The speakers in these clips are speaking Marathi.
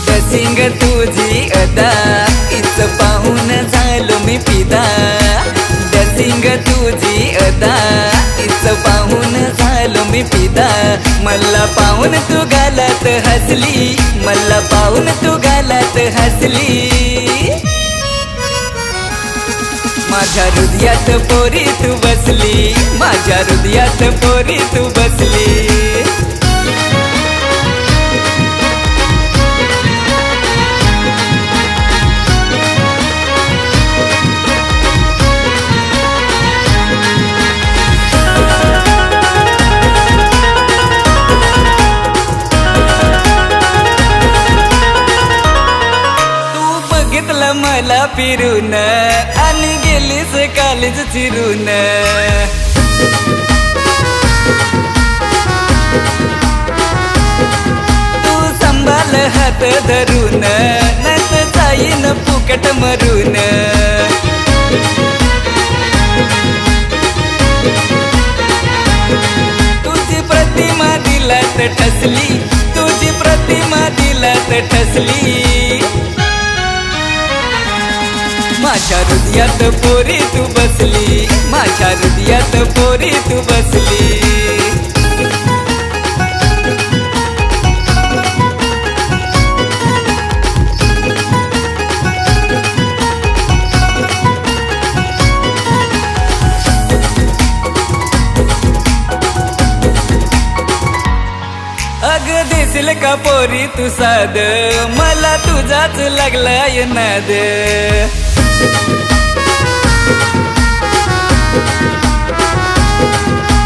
ड्रेसिंग तुझी अदा इच पाहून झालो मी फिदा। ड्रेसिंग तुझी अदा इच पाहून झालो मी फिदा। मला पाहून तू गालात हसली, मला पाहून तू गालात हसली। माझ्या हृदयात पोरी तू बसली, माझ्या हृदयात पोरी तू बसली। मला फिरून आणि गेलीस कॉलेज चिरून। तू संभाल हात धरून, नंत जाईन फुकट मरून। तुझी प्रतिमा दिलात ठसली, तुझी प्रतिमा दिलात ठसली। माझ्या हृदयात पोरी तू बसली, माझ्या हृदयात पोरी तू बसली। अग दिसेल का पोरी तू साध, मला तुझाच लागलाय नाद।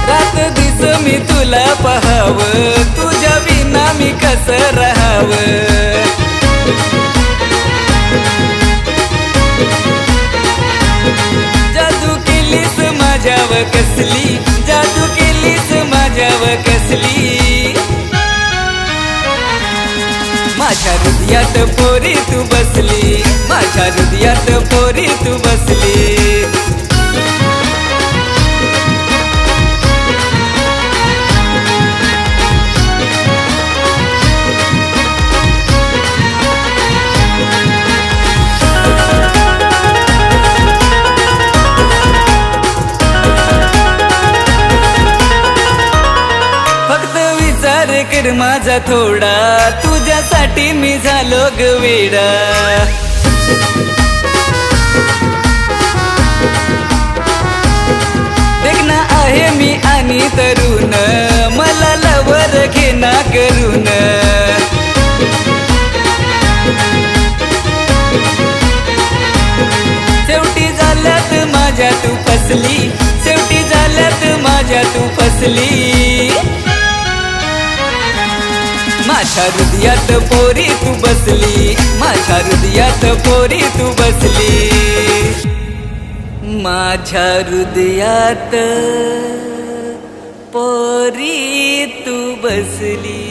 रात दिस मी तुला पाहावं, तुझ्या विना मी कसं राहावं। जादू केलीस माझ्यावर कसली, जादू केलीस माझ्यावर कसली। माझ्या हृदयात पोरी तू बसली, माझ्या हृदयात पोरी तू बसली। फक्त विचार कर माझा थोडा, तुझ्यासाठी मी झालो ग वेडा। देखना आहे मी आणि तरुण, मला लवर घेना करून। शेवटी झाल्यात माझ्या तू फसली, शेवटी झाल्यात माझ्या तू फसली। माझ्या हृदयात पोरी तू बसली, माझ्या हृदयात पोरी तू बसली। माझ्या हृदयात पोरी तू बसली।